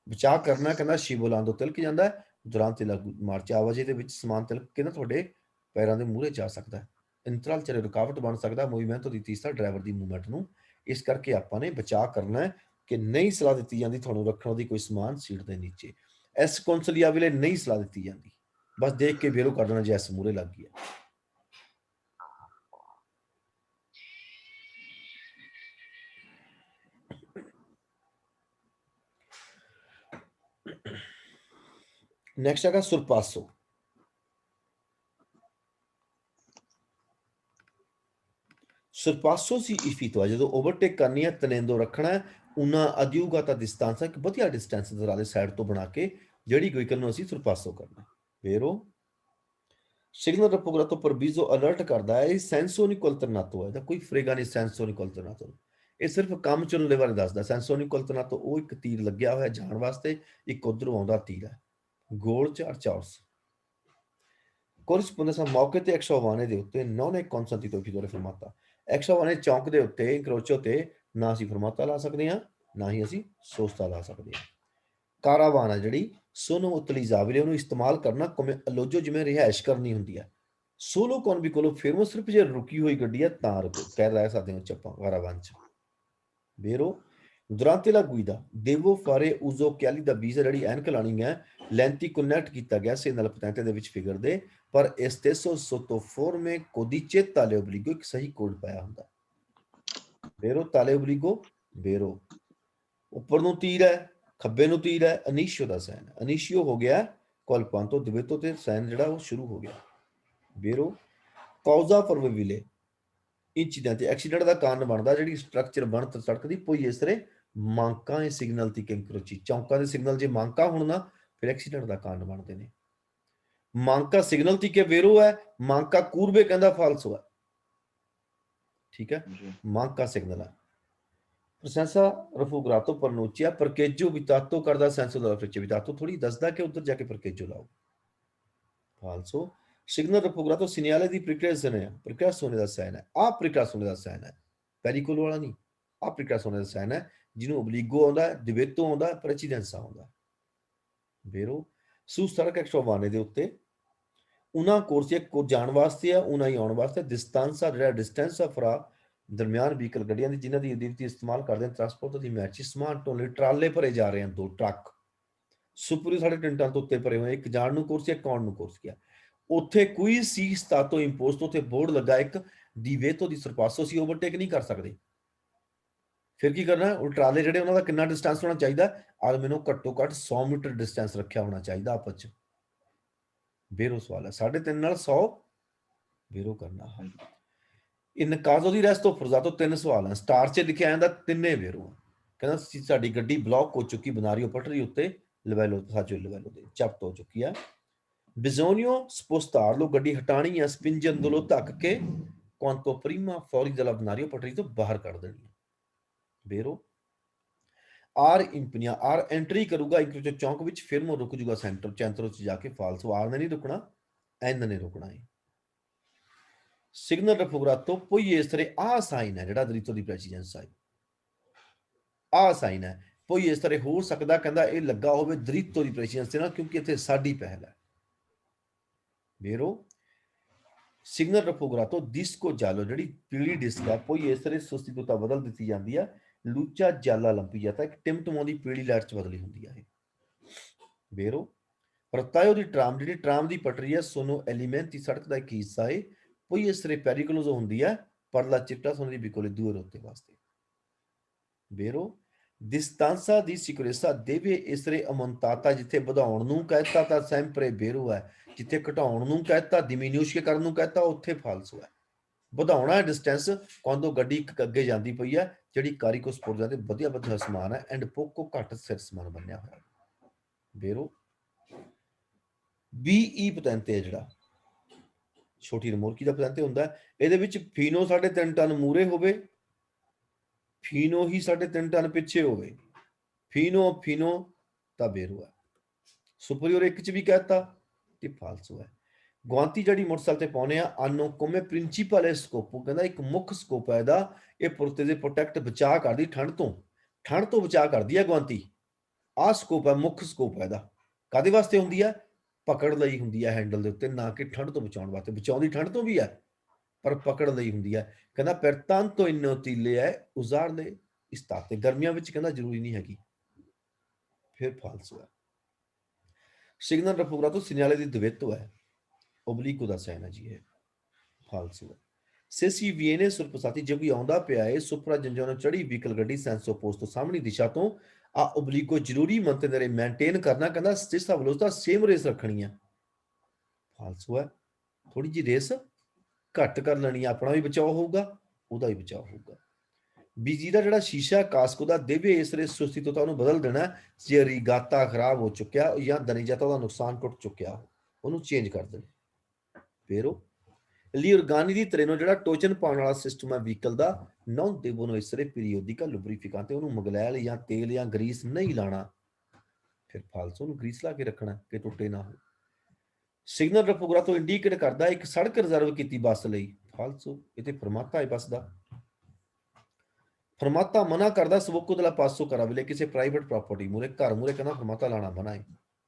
ਬਚਾਅ ਕਰਨਾ ਕਹਿੰਦਾ ਸ਼ਿਵੋਲਾਂਦੋ ਤਿਲਕ ਜਾਂਦਾ ਦੌਰਾਨ ਤੇ ਮਾਰਚ ਆਵਾਜਾਈ ਦੇ ਵਿੱਚ ਸਮਾਨ ਤਿਲਕ ਕੇ ਨਾ ਤੁਹਾਡੇ ਪੈਰਾਂ ਦੇ ਮੂਹਰੇ ਜਾ ਸਕਦਾ ਹੈ ਇੰਤਰਾਲ ਚ ਰੁਕਾਵਟ ਬਣ ਸਕਦਾ ਮੂਵਮੈਂਟ ਦੀ ਤੀਸਰਾ ਡਰਾਈਵਰ ਦੀ ਮੂਵਮੈਂਟ ਨੂੰ ਇਸ ਕਰਕੇ ਆਪਾਂ ਨੇ ਬਚਾਅ ਕਰਨਾ ਹੈ ਕਿ ਨਹੀਂ ਸਲਾਹ ਦਿੱਤੀ ਜਾਂਦੀ ਤੁਹਾਨੂੰ ਰੱਖਣ ਦੀ ਕੋਈ ਸਮਾਨ ਸੀਟ ਦੇ ਨੀਚੇ ਐਸ ਕੌਂਸਲੀਆਵਿਲੇ ਨਹੀਂ ਸਲਾਹ ਦਿੱਤੀ ਜਾਂਦੀ ਬਸ ਦੇਖ ਕੇ ਬੇਰੋ ਕਰ ਦੇਣਾ ਜੇ ਐਸ ਮੂਹਰੇ ਲੱਗ ਗਿਆ ਨੈਕਸਟ ਹੈਗਾ ਸੁਰਪਾਸੋ ਸਰਪਾਸੋ ਸੀ ਇਫੀਤੋ ਜਦੋਂ ਓਵਰਟੇਕ ਕਰਨੀ ਹੈ ਤਨੇਂਦੋ ਰੱਖਣਾ ਹੈ ਉਹਨਾਂ ਅਧਿਉਗਾਤਾ ਡਿਸਟੈਂਸ ਇੱਕ ਵਧੀਆ ਡਿਸਟੈਂਸ ਦਰਾਲੇ ਸਾਈਡ ਤੋਂ ਬਣਾ ਕੇ ਜਿਹੜੀ ਵਹੀਕਲ ਨੂੰ ਅਸੀਂ ਸਰਪਾਸੋ ਕਰਨਾ ਬੇਰੋ ਸਿਗਨਲ ਰਪੋਗਰਾਤੋ ਪਰਬੀਜ਼ੋ ਅਲਰਟ ਕਰਦਾ ਹੈ ਇਹ ਸੈਂਸੋਨਿਕ ਅਲਟਰਨਾਟੋ ਹੈ ਤਾਂ ਕੋਈ ਫਰੇਗਾ ਨਹੀਂ ਸੈਂਸੋਨਿਕ ਅਲਟਰਨਾਟੋ ਇਹ ਸਿਰਫ ਕੰਮ ਚੱਲਣ ਦੇ ਬਾਰੇ ਦੱਸਦਾ ਸੈਂਸੋਨਿਕ ਅਲਟਰਨਾਟੋ ਉਹ ਇੱਕ ਤੀਰ ਲੱਗਿਆ ਹੋਇਆ ਜਾਣ ਵਾਸਤੇ ਇੱਕ ਉਧਰੋਂ ਆਉਂਦਾ ਤੀਰ ਹੈ ਗੋਲ ਚਾਰ ਚਾਰਸ ਕੋਰਸਪੋਂਡੈਂਸ ਮੌਕੇ ਤੇ 192 ਦੇ ਉੱਤੇ ਨੌਨ ਇੱਕ ਕਨਸੈਂਟੀਟੋ ਫਿਗੋਰੇ ਫਰਮਾਤਾ 192 ਚੌਂਕ ਦੇ ਉੱਤੇ ਇੰਕਰੋਚੋ ਤੇ ਨਾ ਅਸੀਂ ਫਰਮਾਤਾ ਲਾ ਸਕਦੇ ਹਾਂ ਨਾ ਹੀ ਅਸੀਂ ਸੋਸਤਾ ਲਾ ਸਕਦੇ ਹਾਂ ਕਾਰਾਵਾਨ ਹੈ ਜਿਹੜੀ ਸੋਨੋ ਉਤਲੀ ਜਾਵਲੇ ਉਹਨੂੰ ਇਸਤੇਮਾਲ ਕਰਨਾ ਜਿਵੇਂ ਅਲੋਜੋ ਜਿਵੇਂ ਰਿਹਾਇਸ਼ ਕਰਨੀ ਹੁੰਦੀ ਹੈ ਸੋਲੋ ਕਨਵਿਕੋਲੋ ਫੇਰਮੋ ਸਿਰਫ ਜੇ ਰੁਕੀ ਹੋਈ ਗੱਡੀ ਹੈ ਤਾਂ ਰੁਕੋ ਕਹਿ ਲੈ ਸਕਦੇ ਹੋ ਚੱਪਾ ਵਾਰਾਵਾਂ ਚ vero? Durante la guida devo fare uso occhiali da vista ਜਿਹੜੀ ਐਨਕ ਲਾਣੀ ਹੈ ਲੈਂਤੀ ਕਨੈਕਟ ਕੀਤਾ ਗਿਆ ਸਿਗਨਲ ਪਤੈਂਤੇ ਦੇ ਵਿੱਚ ਫਿਗਰ ਦੇ ਪਰ estesso sotto forme codice tale obbligo ਇੱਕ ਸਹੀ ਕੋਡ ਪਾਇਆ ਹੁੰਦਾ vero tale obbligo vero ਉੱਪਰ ਨੂੰ ਤੀਰ ਹੈ ਖੱਬੇ ਨੂੰ ਤੀਰ ਹੈ ਅਨੀਸ਼ੀਓ ਦਾ ਸਾਈਨ ਅਨੀਸ਼ੀਓ ਹੋ ਗਿਆ ਕੋਲਪਾਂਤੋ ਦਿਵੇਤੋ ਤੇ ਸਾਈਨ ਜਿਹੜਾ ਉਹ ਸ਼ੁਰੂ ਹੋ ਗਿਆ vero causa probabile incident accident ਦਾ ਕਾਰਨ ਬਣਦਾ ਜਿਹੜੀ ਸਟਰਕਚਰ ਬਣਤ ਸੜਕ ਦੀ ਪਈ ਇਸ ਤਰ੍ਹਾਂ ਮਾਂਕਾਂ ਇਹ ਸਿਗਨਲ ਦੀ ਕੰਕਰੋਚੀ ਚੌਂਕਾਂ ਦੇ ਸਿਗਨਲ ਜੇ ਮਾਂਕਾ ਹੋਣ ਨਾ ਫਿਰ ਐਕਸੀਡੈਂਟ ਦਾ ਕਾਰਨ ਬਣਦੇ ਨੇ ਮਾਂਕਾ ਸਿਗਨਲ ਤੀ ਕੇ ਵੇਰੋ ਹੈ ਮਾਂਕਾ ਕੂਰਬੇ ਕਹਿੰਦਾ ਫਾਲਸੋ ਹੈ ਠੀਕ ਹੈ ਮਾਂਕਾ ਸਿਗਨਲ ਹੈ ਪ੍ਰੋਸੈਸਾ ਰਫੂਗਰਾਤੋ ਪਰਨੋਚਿਆ ਪਰਕੇਜੋ ਵਿਤਾਤੋ ਕਰਦਾ ਸੈਂਸੋ ਦਾ ਫ੍ਰਿਚ ਵਿਤਾਤੋ ਥੋੜੀ ਦੱਸਦਾ ਕਿ ਉੱਧਰ ਜਾ ਕੇ ਪਰਕੇਜੋ ਲਾਓ ਫਾਲਸੋ signal refograto segnale di precauzione ਦਾ ਸਾਈਨ ਹੈ ਆ ਪ੍ਰੀਕਾਸੋਨੇ ਦਾ ਸਾਈਨ ਹੈ ਪੈਰੀਕੋਲ ਵਾਲਾ ਨਹੀਂ ਆ ਪ੍ਰੀਕਾਸੋਨੇ ਦਾ ਸਾਈਨ ਹੈ ਜਿਹਨੂੰ ਓਬਲੀਗੋ ਆਉਂਦਾ ਦਿਵੇਤੋ ਆਉਂਦਾ ਪ੍ਰੈਸੀਡੈਂਸਾ ਆਉਂਦਾ vero su ਸੜਕ 192 ਦੇ ਉੱਤੇ ਉਹਨਾਂ ਕੋਰਸੇ ਕੋ ਜਾਣ ਵਾਸਤੇ ਆ ਉਹਨਾਂ ਹੀ ਆਉਣ ਵਾਸਤੇ ਡਿਸਟੈਂਸਾ ਜਿਹੜਾ ਡਿਸਟੈਂਸ ਆ ਫਰਾ ਦਰਮਿਆਨ ਵਹੀਕਲ ਗੱਡੀਆਂ ਦੀ ਜਿਨ੍ਹਾਂ ਦੀ ਉਦੀਪਤੀ ਇਸਤੇਮਾਲ ਕਰਦੇ ਹਨ ਟਰਾਂਸਪੋਰਟ ਦੀ ਮੈਚ ਸਮਾਨ ਟੋਲੇ ਟਰਾਲੇ ਭਰੇ ਜਾ ਰਹੇ ਹਨ 2 ਟਰੱਕ ਸੁਪਰੀ 3.5 ਟਨ ਤੋਂ ਉੱਤੇ ਭਰੇ ਹੋਏ ਇੱਕ ਜਾਣ ਨੂੰ ਕੋਰਸ ਇੱਕ ਆਉਣ ਨੂੰ ਕੋਰਸ ਗਿਆ ਉੱਥੇ ਕੋਈ ਸੀ ਸਟਾਤੋ ਇੰਪੋਸਟ ਉੱਥੇ ਬੋਰਡ ਲੱਗਾ ਇੱਕ ਦੀਵੇਤੋ ਦੀ ਸਰਪਾਸੋ ਸੀ ਓਵਰਟੇਕ ਨਹੀਂ ਕਰ ਸਕਦੇ ਫਿਰ ਕੀ ਕਰਨਾ ਉਹ ਟਰਾਲੇ ਜਿਹੜੇ ਉਹਨਾਂ ਦਾ ਕਿੰਨਾ ਡਿਸਟੈਂਸ ਹੋਣਾ ਚਾਹੀਦਾ ਆਲ ਮੈਨੂੰ ਘੱਟੋ ਘੱਟ 100 ਮੀਟਰ ਡਿਸਟੈਂਸ ਰੱਖਿਆ ਹੋਣਾ ਚਾਹੀਦਾ ਆਪਸ ਚ ਬੇਰੋ ਸਵਾਲ ਹੈ 3.5 ਨਾਲ 100 ਬੇਰੋ ਕਰਨਾ ਹੈ ਇਨ ਕਾਜ਼ੋ ਦੀ ਰੈਸਟੋ ਫਰਜ਼ਾਤੋ 3 ਸਵਾਲ ਹੈ ਸਟਾਰ 'ਚ ਲਿਖਿਆ ਜਾਂਦਾ ਤਿੰਨੇ ਬੇਰੋ ਕਹਿੰਦਾ ਸਾਡੀ ਗੱਡੀ ਬਲੌਕ ਹੋ ਚੁੱਕੀ ਬਨਾਰੀਓ ਪਟਰੀ ਉੱਤੇ ਲਵੈਲੋ ਸਾਜੋ ਲਵੈਲੋ ਦੇ ਜ਼ਬਤ ਹੋ ਚੁੱਕੀ ਆ Bisogno spostarlo ਗੱਡੀ ਹਟਾਣੀ ਹੈ ਸਪਿੰਜਨ ਤੋਂ ਧੱਕ ਕੇ quanto prima fuori dalla binario ਪਟਰੀ ਤੋਂ ਬਾਹਰ ਕੱਢ ਦੇਣੀ vero ਆਰ ਇੰਪਨੀਆ ਆਰ ਐਂਟਰੀ ਕਰੂਗਾ ਇੱਕ ਚੌਂਕ ਵਿੱਚ ਫਿਰ ਮੋ ਰੁਕ ਜੂਗਾ ਸੈਂਟਰ ਚ ਜਾ ਕੇ ਫਾਲਸੋ ਆਰ ਨੇ ਨਹੀਂ ਰੁਕਣਾ ਐਨ ਨੇ ਰੁਕਣਾ ਹੈ ਸਿਗਨਲ ਰਫੋਗਰਾਤੋ ਪੋਈ ਇਸ ਤਰ੍ਹਾਂ ਆ ਸਾਈਨ ਹੈ ਜਿਹੜਾ ਦਰੀਤੋ ਦੀ ਪ੍ਰੈਸੀਜੈਂਸ ਹੈ ਆ ਸਾਈਨ ਹੈ ਪੋਈ ਇਸ ਤਰ੍ਹਾਂ ਹੋ ਸਕਦਾ ਕਹਿੰਦਾ ਇਹ ਲੱਗਾ ਹੋਵੇ ਦਰੀਤੋ ਦੀ ਪ੍ਰੈਸੀਜੈਂਸ ਤੇ ਨਾ ਕਿਉਂਕਿ ਇੱਥੇ ਸਾਡੀ ਪਹਿਲ ਹੈ vero signal refograto disco giallo ਜਿਹੜੀ ਪੀਲੀ ਡਿਸਕ ਹੈ ਕੋਈ ਇਸ ਤਰ੍ਹਾਂ ਸੁਸਤੀਤਾ ਬਦਲ ਦਿੱਤੀ ਜਾਂਦੀ ਹੈ ਲੂਚਾ ਜਾਲਾ ਲੰਪੀ ਜਾਂਦਾ ਇੱਕ ਟਿਮਟਮਾਉਂਦੀ ਪੀਲੀ ਲਾਈਟ ਚ ਬਦਲੀ ਹੁੰਦੀ ਹੈ ਇਹ vero ਰਤਾਇਓ ਦੀ ਟਰਾਮ ਜਿਹੜੀ ਟਰਾਮ ਦੀ ਪਟਰੀ ਹੈ ਸੋਨੋ ਐਲੀਮੈਂਟ ਦੀ ਸੜਕ ਦਾ ਇੱਕ ਹਿੱਸਾ ਹੈ ਕੋਈ ਇਸ ਤਰ੍ਹਾਂ ਪੈਰੀਕਲੋਜ਼ ਹੁੰਦੀ ਹੈ ਪਰਲਾ ਚਿੱਟਾ ਸੋਨੇ ਦੀ ਬਿਕੋਲੇ ਦੂਰ ਉੱਤੇ ਵਾਸਤੇ vero distanza di sicurezza deve essere aumentata ਜਿੱਥੇ ਵਧਾਉਣ ਨੂੰ ਕਹਿਤਾ ਤਾਂ sempre vero ਹੈ ਜਿੱਥੇ ਘਟਾਉਣ ਨੂੰ ਕਹਿਤਾ ਡਿਮਿਨਿਊਸ਼ ਕਰਨ ਨੂੰ ਕਹਿਤਾ ਉੱਥੇ ਫਾਲਸੋ ਹੈ ਵਧਾਉਣਾ ਹੈ ਡਿਸਟੈਂਸ ਜਦੋਂ ਗੱਡੀ ਇੱਕ ਅੱਗੇ ਜਾਂਦੀ ਪਈ ਹੈ ਜਿਹੜੀ ਕਾਰੀ ਕੋ ਸਪੋਰਟ ਦੇ ਵਧੀਆ ਵਧੀਆ ਸਮਾਨ ਹੈ ਐਂਡ ਪੋਕੋ ਘੱਟ ਸਿਰ ਸਮਾਨ ਬਣਿਆ ਹੋਇਆ vero ਬੀਈ ਪਤੈਂਤੇ ਜਿਹੜਾ ਛੋਟੀ ਰਿਮੋਰਕੀ ਦਾ ਪਤੈਂਤੇ ਹੁੰਦਾ ਇਹਦੇ ਵਿੱਚ ਫੀਨੋ 3.5 ਟਨ ਮੂਰੇ ਹੋਵੇ ਫੀਨੋ ਹੀ 3.5 ਟਨ ਪਿੱਛੇ ਹੋਵੇ ਫੀਨੋ ਤਾਂ ਬੇਰੋ ਹੈ ਸੁਪਰੀਅਰ ਇੱਕ ਚ ਵੀ ਕਹਿਤਾ ਤੇ ਫਾਲਸੋ ਹੈ ਗੁਆਂਤੀ ਜਿਹੜੀ ਮੋਟਰਸਾਈਕਲ ਤੇ ਪਾਉਨੇ ਆ ਆਨੋ ਕੋਮੇ ਪ੍ਰਿੰਸੀਪਲ ਸਕੋਪੋ ਕਹਿੰਦਾ ਇੱਕ ਮੁੱਖ ਸਕੋਪ ਹੈ ਇਹਦਾ ਇਹ ਪੁਰਤੇ ਦੇ ਪ੍ਰੋਟੈਕਟ ਬਚਾ ਕਰਦੀ ਠੰਡ ਤੋਂ ਬਚਾ ਕਰਦੀ ਹੈ ਗੁਆਂਤੀ ਆ ਸਕੋਪ ਹੈ ਮੁੱਖ ਸਕੋਪ ਹੈ ਇਹਦਾ ਕਾਦੇ ਵਾਸਤੇ ਹੁੰਦੀ ਹੈ ਪਕੜ ਲਈ ਹੁੰਦੀ ਹੈ ਹੈਂਡਲ ਦੇ ਉੱਤੇ ਨਾ ਕਿ ਠੰਡ ਤੋਂ ਬਚਾਉਣ ਵਾਸਤੇ ਬਚਾਉਂਦੀ ਠੰਡ ਤੋਂ ਵੀ ਹੈ ਪਰ ਪਕੜ ਲਈ ਹੁੰਦੀ ਹੈ ਕਹਿੰਦਾ ਪਰ tanto inutile ਹੈ usarle estate ਗਰਮੀਆਂ ਵਿੱਚ ਕਹਿੰਦਾ ਜ਼ਰੂਰੀ ਨਹੀਂ ਹੈਗੀ ਫਿਰ ਫਾਲਸੋ ਹੈ ਸਿਗਨਲ ਰਫੋਗਰਾਤੋ ਸਿਗਨਾਲੇ ਦੀ ਦਵੇਤੋ ਹੈ obliquo ਦਾ ਸਾਈਨ ਹੈ ਜੀ ਇਹ ਫਾਲਸੋ ਹੈ se si viene sorpassati ਜੇ ਕੋਈ ਆਉਂਦਾ ਪਿਆ ਹੈ ਸੁਪਰਾ ਜੰਜੋਂ ਚੜੀ ਵਹੀਕਲ ਗੱਡੀ ਸੈਂਸ ਆਪੋਸਟ ਤੋਂ ਸਾਹਮਣੀ ਦਿਸ਼ਾ ਤੋਂ ਆ obliquo ਜ਼ਰੂਰੀ ਮੰਤਨਰੇ ਮੇਨਟੇਨ ਕਰਨਾ ਕਹਿੰਦਾ ਜਿਸ ਵੈਲੋਸਿਟੀ ਸੇਮ ਰੇਸ ਰੱਖਣੀ ਹੈ ਫਾਲਸੋ ਹੈ ਥੋੜੀ ਜੀ ਰੇਸ ਘੱਟ ਕਰ ਲੈਣੀ ਆਪਣਾ ਵੀ ਬਚਾਓ ਹੋਊਗਾ ਉਹਦਾ ਵੀ ਬਚਾਓ ਹੋਊਗਾ ਬੀਜੀ ਦਾ ਜਿਹੜਾ ਸ਼ੀਸ਼ਾ ਕਾਸਕੋ ਦਾ ਦੇਵੇ ਇਸ ਰੇ ਸੁਸਤੀ ਤੋਂ ਉਹਨੂੰ ਬਦਲ ਦੇਣਾ ਜੇ ਰੀਗਾਤਾ ਖਰਾਬ ਹੋ ਚੁੱਕਿਆ ਜਾਂ ਦਨੀਜਾਤਾ ਉਹਦਾ ਨੁਕਸਾਨ ਟੁੱਟ ਚੁੱਕਿਆ ਉਹਨੂੰ ਚੇਂਜ ਕਰ ਦੇਣਾ ਫਿਰ ਉਹ ਲਈ ਔਰਗਾਨੀ ਦੀ ਤਰ੍ਹਾਂ ਜਿਹੜਾ ਟੋਚਨ ਪਾਉਣ ਵਾਲਾ ਸਿਸਟਮ ਹੈ ਵਹੀਕਲ ਦਾ ਨੌਨ ਦੇਵੋ ਨੂੰ ਇਸ ਰੇ ਪੀਰੀਓਡਿਕਾ ਲੁਬਰੀਫਿਕਾਂਟ ਤੇ ਉਹਨੂੰ ਮਗਲੈਲ ਜਾਂ ਤੇਲ ਜਾਂ ਗਰੀਸ ਨਹੀਂ ਲਾਣਾ ਫਿਰ ਫਾਲਸੋ ਨੂੰ ਗਰੀਸ ਲਾ ਕੇ ਰੱਖਣਾ ਕਿ ਟੁੱਟੇ ਨਾ ਹੋ ਸਿਗਨਲ ਰਫੋਗਰਾਤੋ ਇੰਡੀਕੇਟ ਕਰਦਾ ਇੱਕ ਸੜਕ ਰਿਜ਼ਰਵ ਕੀਤੀ ਬੱਸ ਲਈ ਫਾਲਸੋ ਇਹ ਤੇ ਫਰਮਾਤਾ ਹੈ ਬੱਸ ਦਾ ਫਰਮਾਤਾ ਮਨਾ ਕਰਦਾ ਸਵੋਕੋ ਦਲਾ ਪਾਸੋ ਕਰਾਵਲੇ ਕਿਸੇ ਪ੍ਰਾਈਵੇਟ ਪ੍ਰਾਪਰਟੀ ਮੂਰੇ ਘਰ ਮੂਰੇ ਕਹਿੰਦਾ ਫਰਮਾਤਾ ਲਾਣਾ ਮਨਾ ਹੈ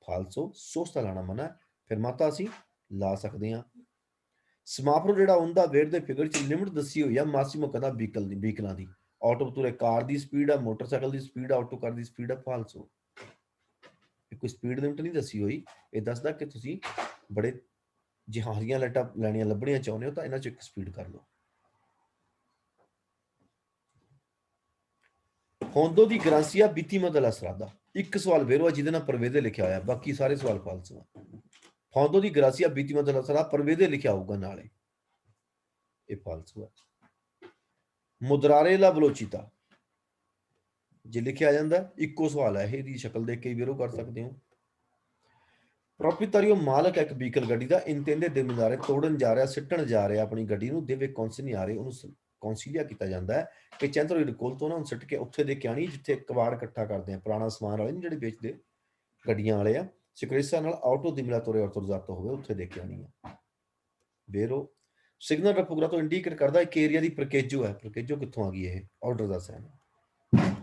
ਫਾਲਸੋ ਸੋਸਤਾ ਲਾਣਾ ਮਨਾ ਫਰਮਾਤਾ ਅਸੀਂ ਲਾ ਸਕਦੇ ਹਾਂ ਸਮਾਪਰੋ ਜਿਹੜਾ ਉਹਦਾ ਵੇਟ ਦੇ ਫਿਗਰ 'ਚ ਲਿਮਿਟ ਦੱਸੀ ਹੋਈ ਆ ਮਾਸੀਮੋ ਕਹਿੰਦਾ ਵਹੀਕਲਾਂ ਦੀ। ਆਟੋ ਬਤੂਰੇ ਕਾਰ ਦੀ ਸਪੀਡ ਆ, ਮੋਟਰਸਾਈਕਲ ਦੀ ਸਪੀਡ ਆ, ਆਟੋ ਕਾਰ ਦੀ ਸਪੀਡ ਆ, ਫਾਲਸੋ। ਕੋਈ ਸਪੀਡ ਲਿਮਿਟ ਨਹੀਂ ਦੱਸੀ ਹੋਈ। ਇਹ ਦੱਸਦਾ ਕਿ ਤੁਸੀਂ ਬੜੇ ਜਹਾਜ਼ੀਆਂ ਲਾਈਟਾਂ ਲੈਣੀਆਂ ਲੱਭਣੀਆਂ ਚਾਹੁੰਦੇ ਹੋ ਤਾਂ ਇਹਨਾਂ 'ਚ ਇੱਕ ਸਪੀਡ ਕਰ ਲਓ। ਹੋਂਦੋ ਦੀ ਗਰਾਂਸੀਆ ਬੀਤੀਮਾ della strada। ਇੱਕ ਸਵਾਲ ਵੇਰੋ ਆ ਜਿਹਦੇ ਨਾਲ ਪਰਵੇਦੇ ਲਿਖਿਆ ਹੋਇਆ, ਬਾਕੀ ਸਾਰੇ ਸਵਾਲ ਫਾਲਸੋ ਆ। ਫੌਂਦੋ ਦੀ ਗਰਾਸੀਆ ਬੀਤੀਮਾ della strada ਪਰਵੇਦੇ ਲਿਖਿਆ ਹੋਊਗਾ ਨਾਲੇ, ਇਹ ਫਾਲਸੋ ਹੈ। ਮੁਦਰਾਰੇ ਲਾ ਬਲੋਚੀਤਾ ਜੇ ਲਿਖਿਆ ਜਾਂਦਾ, ਇੱਕੋ ਸਵਾਲ ਹੈ, ਇਹਦੀ ਸ਼ਕਲ ਦੇਖ ਕੇ ਵੇਰੋ ਕਰ ਸਕਦੇ ਹੋ। ਪ੍ਰੋਪਰੀਟਾਰੀਓ ਮਾਲਕ ਹੈ ਇੱਕ ਵਹੀਕਲ ਗੱਡੀ ਦਾ, ਇੰਤੇਂਦੇ ਜ਼ਿੰਮੇਦਾਰ ਤੋੜਨ ਜਾ ਰਿਹਾ, ਸਿੱਟਣ ਜਾ ਰਿਹਾ ਆਪਣੀ ਗੱਡੀ ਨੂੰ, ਦੇਵੇ ਕੌਂਸਨੀ ਆ ਰਹੇ, ਉਹਨੂੰ ਕੌਂਸੀਲੀਆ ਕੀਤਾ ਜਾਂਦਾ ਹੈ ਕਿ ਚੈਂਤਰੋ ਕੋਲ ਤੋਂ ਨਾ ਉਹਨੂੰ ਸਿੱਟ ਕੇ ਉੱਥੇ ਦੇ ਕੇ ਆਣੀ ਜਿੱਥੇ ਕਬਾੜ ਇਕੱਠਾ ਕਰਦੇ ਆ, ਪੁਰਾਣਾ ਸਮਾਨ ਵਾਲੇ ਜਿਹੜੇ ਵੇਚਦੇ ਗੱਡੀਆਂ ਵਾਲੇ ਆ, ਸਿਕਰੇਸਾ ਨਾਲ ਆਟੋ ਦੀ ਮਿਲਾ ਤੋਰੇ ਔਰਤੋਜ਼ਾਤੋ ਹੋਵੇ, ਉੱਥੇ ਦੇ ਕੇ ਆਣੀ ਆ। ਵੇਰੋ ਸਿਗਨਲ ਰਫੂਗਰਾ ਤੋਂ ਇੰਡੀਕੇਟ ਕਰਦਾ ਇੱਕ ਏਰੀਆ ਦੀ ਪ੍ਰਕੇਜੋ ਹੈ। ਪ੍ਰਕੇਜੋ ਕਿੱਥੋਂ ਆ ਗਈ? ਇਹ ਆਰਡਰ ਦਾ ਸਾਈਨ।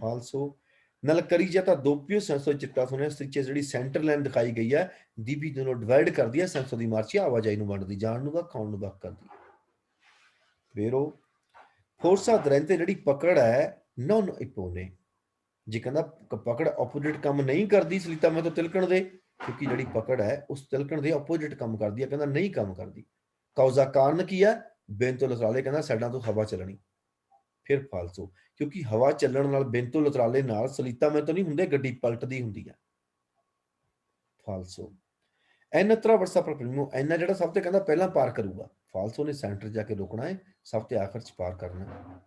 ਫਾਲਸੋ ਨਲ ਕਰੀ ਜਾਂ ਤਾਂ ਦੋਪਿਓ ਸੈਂਸੋ ਚਿੱਟਾ ਸੁਣਿਆ ਸਟਿਚੇ ਜਿਹੜੀ ਸੈਂਟਰ ਲਾਈਨ ਦਿਖਾਈ ਗਈ ਹੈ ਦੀਪੀ ਨੂੰ ਡਿਵਾਈਡ ਕਰਦੀ ਹੈ ਸੈਂਸੋ ਦੀ ਮਾਰਚੀ ਆਵਾਜਾਈ ਨੂੰ ਵੰਡਦੀ, ਜਾਣ ਨੂੰ ਵੱਖ ਖਾਣ ਨੂੰ ਵੱਖ ਕਰਦੀ। ਵੇਰੋ ਫੋਰਸਾ ਦਰੈਂਤੇ ਜਿਹੜੀ ਪਕੜ ਹੈ ਨੌਨ ਇਪੋਨੇ, ਜੇ ਕਹਿੰਦਾ ਪਕੜ ਆਪੋਜੀਟ ਕੰਮ ਨਹੀਂ ਕਰਦੀ ਸਲੀਤਾ ਮੈਂ ਤਾਂ ਤਿਲਕਣ ਦੇ, ਕਿਉਂਕਿ ਜਿਹੜੀ ਪਕੜ ਹੈ ਉਸ ਤਿਲਕਣ ਦੇ ਆਪੋਜੀਟ ਕੰਮ ਕਰਦੀ ਹੈ, ਕਹਿੰਦਾ ਨਹੀਂ ਕੰਮ ਕਰਦੀ। ਕਾਉਜ਼ਾ ਕਾਰਨ ਕੀ ਹੈ? ਬੇਨਤੋ ਲਤਰਾਲੇ ਕਹਿੰਦਾ ਸਾਈਡਾਂ ਤੋਂ ਹਵਾ ਚੱਲਣੀ। ਫਿਰ ਫਾਲਸੋ ਕਿਉਂਕਿ ਹਵਾ ਚੱਲਣ ਨਾਲ ਬੇਨਤੋ ਲਤਰਾਲੇ ਨਾਲ ਸਲੀਤਾ ਮੈਂ ਤਾਂ ਨਹੀਂ ਹੁੰਦੇ, ਗੱਡੀ ਪਲਟਦੀ ਹੁੰਦੀ ਹੈ। ਫਾਲਸੋ ਐਨਤਰਾ ਵਰਸਾ ਪਰ ਪ੍ਰੀਮੋ, ਐਨਾ ਜਿਹੜਾ ਸਭ ਤੋਂ ਕਹਿੰਦਾ ਪਹਿਲਾਂ ਪਾਰ ਕਰੂਗਾ, ਫਾਲਸੋ ਨੇ ਸੈਂਟਰ ਜਾ ਕੇ ਰੁਕਣਾ ਹੈ, ਸਭ ਤੋਂ ਆਖਰ ਚ ਪਾਰ ਕਰਨਾ।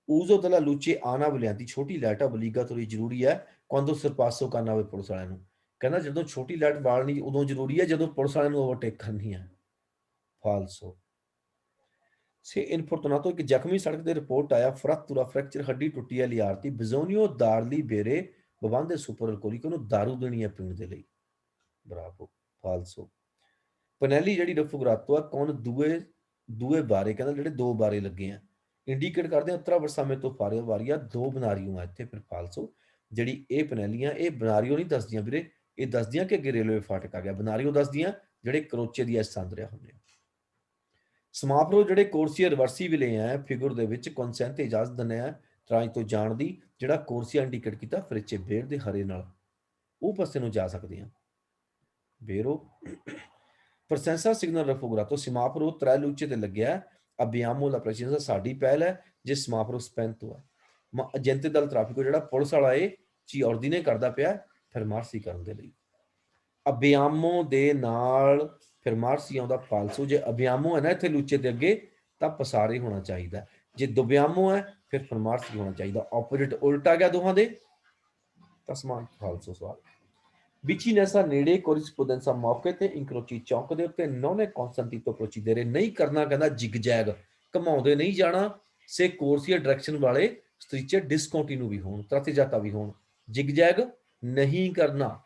ਊਜ਼ੋ ਦਲਾ ਲੂਚੇ ਆਣਾ ਬਲਿਆਂਦੀ ਛੋਟੀ ਲਾਈਟ ਆ ਬਲੀਗਾ ਥੋੜੀ ਜ਼ਰੂਰੀ ਹੈ quando ਸਰਪਾਸੋ ਕਰਨਾ ਹੋਵੇ ਪੁਲਿਸ ਵਾਲਿਆਂ ਨੂੰ, ਕਹਿੰਦਾ ਜਦੋਂ ਛੋਟੀ ਲਾਈਟ ਬਾਲਣੀ ਉਦੋਂ ਜ਼ਰੂਰੀ ਹੈ ਜਦੋਂ ਪੁਲਿਸ ਵਾਲਿਆਂ ਨੂੰ ਓਵਰਟੇਕ ਕਰਨੀ ਹੈ। ਫਾਲਸੋ ਸੇ ਇਨਫੋਰਟੂਨਾਤੋ ਇੱਕ ਜ਼ਖਮੀ ਸੜਕ ਤੇ ਰਿਪੋਰਟ ਆਇਆ ਫਰੈਕਚਰ ਫ੍ਰੈਕਚਰ ਹੱਡੀ ਟੁੱਟੀ ਹੈ ਲਿਆਰਤੀ ਬਿਜ਼ੋਨੀਓ ਦਾਰਲੀ ਬੇਰੇ ਬਵਾਂਦੇ ਸੁਪਰ ਅਲਕੋਹਲਿਕ, ਉਹਨੂੰ ਦਾਰੂ ਦੇਣੀ ਹੈ ਪੀਣ ਦੇ ਲਈ। ਬਰਾਵੋ। ਫਾਲਸੋ ਪਨੈਲੀ ਜਿਹੜੀ ਰਫੂਗਰਾਤੋ ਆ ਕੌਣ ਦੂਏ ਬਾਰੇ ਕਹਿੰਦਾ ਜਿਹੜੇ ਦੋ ਬਾਰੇ ਲੱਗੇ ਆ, ਇੰਡੀਕੇਟ ਕਰਦੇ ਆ ਉੱਤਰਾ ਵਰਸਾਮੇ ਤੋਂ ਫਾਰੇ ਵਾਰੀਆ ਦੋ ਬਨਾਰੀਓ ਆ ਇੱਥੇ। ਫਿਰ ਫਾਲਸੋ ਜਿਹੜੀ ਇਹ ਪਨੈਲੀਆਂ ਇਹ ਬਨਾਰੀਓ ਨਹੀਂ ਦੱਸਦੀਆਂ ਵੀਰੇ, ਇਹ ਦੱਸਦੀਆਂ ਕਿ ਅੱਗੇ ਰੇਲਵੇ ਫਾਟਕ ਆ ਗਿਆ, ਬਨਾਰੀਓ ਦੱਸਦੀਆਂ ਜਿਹੜੇ ਕਰੋਚੇ ਦੀ ਸੰਦਰਿਆ ਹੁੰਦੇ ਆ। ਸਮਾਪਰੋ ਜਿਹੜੇ ਕੋਰਸੀਆ ਰਿਵਰਸੀ ਵੀ ਲਏ ਆ ਫਿਗਰ ਦੇ ਵਿੱਚ ਕਨਸੈਂਟ ਇਜਾਜ਼ਤ ਦਿੰਦੇ ਆ ਟਰਾਂਚ ਤੋਂ ਜਾਣ ਦੀ, ਜਿਹੜਾ ਕੋਰਸੀਆ ਇੰਡੀਕੇਟ ਕੀਤਾ ਫਰਿੱਚੇ ਬੇਰ ਦੇ ਹਰੇ ਨਾਲ ਉਹ ਪਾਸੇ ਨੂੰ ਜਾ ਸਕਦੇ ਆ। ਵੇਰੋ ਪ੍ਰਸੈਂਸਾ ਸਿਗਨਲ ਰਫੂਗਰਾਤੋ ਸਮਾਪਰੋ ਤ੍ਰੈਲੂਚੇ ਤੇ ਲੱਗਿਆ ਅਬਿਆਮੋ ਲਾ ਪ੍ਰੈਸ਼ੈਂਸਾ ਸਾਡੀ ਪਹਿਲ ਹੈ ਜੇ ਸਮਾਪਰੋ ਸਪੈਂਤੋ ਹੈ ਏਜੰਤੇ ਦਲ ਟ੍ਰੈਫਿਕੋ ਜਿਹੜਾ ਪੁਲਿਸ ਵਾਲਾ ਇਹ ਚੀ ਔਰਦੀਨੇ ਕਰਦਾ ਪਿਆ ਫਿਰ ਮਾਰਸੀ ਕਰਨ ਦੇ ਲਈ। ਅਬਿਆਮੋ ਦੇ ਨਾਲ ਫਿਰ ਮਾਰਸੀ ਆਉਂਦਾ ਫਾਲਸੋ, ਜੇ ਅਬਿਆਮੋ ਹੈ ਨਾ ਇੱਥੇ ਲੂਚੇ ਦੇ ਅੱਗੇ ਤਾਂ ਪਸਾਰੇ ਹੋਣਾ ਚਾਹੀਦਾ, ਜੇ ਦੁਬਿਆਮੋ ਹੈ ਫਿਰ ਫਰਮਾਰਸੀ ਹੋਣਾ ਚਾਹੀਦਾ, ਆਪੋਜੀਟ ਉਲਟਾ ਗਿਆ ਦੋਹਾਂ ਦੇ ਤਾਂ ਸਮਾਨ ਫਾਲਸੋ। ਸਵਾਲ ਵਿਚੀਨੈਸਾ ਨੇੜੇ ਕੋਰਿਸਪੋਂਡੈਂਸਾ ਮੌਕੇ ਤੇ ਇੰਕਰੋਚੀ ਚੌਂਕ ਦੇ ਉੱਤੇ ਨੌਨੇ ਕੌਂਸਟੈਂਟੀਨੋ ਪ੍ਰੋਸੀਡੇਰੇ ਨਹੀਂ ਕਰਨਾ, ਕਹਿੰਦਾ ਜਿਗਜੈਗ ਘਮਾਉਂਦੇ ਨਹੀਂ ਜਾਣਾ, ਸੇ ਕੋਰਸੀਆ ਡਾਇਰੈਕਸ਼ਨ ਵਾਲੇ ਸਟ੍ਰੀਚੇ ਡਿਸਕੰਟੀਨਿਊ ਵੀ ਹੋਣ ਤ੍ਰਤੀਜਾਤਾ ਵੀ ਹੋਣ, ਜਿਗਜੈਗ ਨਹੀਂ ਕਰਨਾ।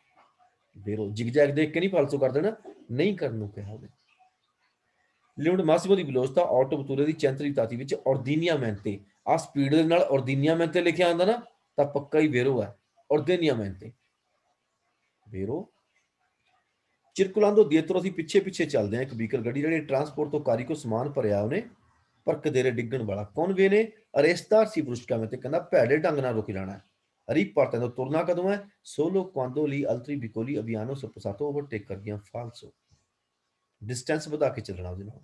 ਵੇਰੋ ਜਿਗਜੈਗ ਦੇਖ ਕੇ ਨਹੀਂ ਫਾਲਸੋ ਕਰ ਦੇਣਾ, ਨਹੀਂ ਕਰਨ ਨੂੰ ਕਿਹਾ ਉਹਨੇ। ਲਿਮਟ ਮਾਸਿਮੋ ਦੀ ਵਿਲੋਸਤਾ ਆਟੋ ਬਤੂਰੇ ਦੀ ਚੈਂਤਰੀ ਤਾਤੀ ਵਿੱਚ ਔਰਦੀਨੀਆ ਮੈਂਤੇ, ਆ ਸਪੀਡ ਦੇ ਨਾਲ ਔਰਦੀਨੀਆ ਮੈਂਤੇ ਲਿਖਿਆ ਆਉਂਦਾ ਨਾ ਤਾਂ ਪੱਕਾ ਹੀ ਵੇਰੋ ਹੈ, ਔਰਦੀਨੀਆ ਮੈਂਤੇ। ਵੇਰੋ ਚਿਰਕੁਲਾਂਦੋ ਦਿਏਤਰੋ ਅਸੀਂ ਪਿੱਛੇ ਪਿੱਛੇ ਚੱਲਦੇ ਹਾਂ ਇੱਕ ਵਹੀਕਲ ਗੱਡੀ ਜਿਹੜੀ ਟਰਾਂਸਪੋਰਟ ਤੋਂ ਕਾਰੀ ਕੋ ਸਮਾਨ ਭਰਿਆ ਉਹਨੇ ਪਰ ਕਦੇਰੇ ਡਿੱਗਣ ਵਾਲਾ ਕੌਣ ਵੇ ਨੇ ਅਰੇਸਤਾਰ ਸੀ ਬਰੁਸ਼ਕਾ ਮੈਂ ਤੇ ਕਹਿੰਦਾ ਭੈੜੇ ਢੰਗ ਨਾਲ ਰੁਕ ਜਾਣਾ ਹੈ। ਰੀਪ ਪਰਤਨ ਤੋਂ ਤੁਰਨਾ ਕਦੋਂ ਹੈ? ਸੋਲੋ ਕੁਆਂਦੋ ਲਈ ਅਲਤਰੀ ਬਿਕੋਲੀ ਅਭਿਆਨੋ ਸਪਸਾਤੋ ਓਵਰਟੇਕ ਕਰ ਗਿਆ। ਫਾਲਸੋ ਡਿਸਟੈਂਸ ਵਧਾ ਕੇ ਚੱਲਣਾ ਉਹਦੇ ਨਾਲ।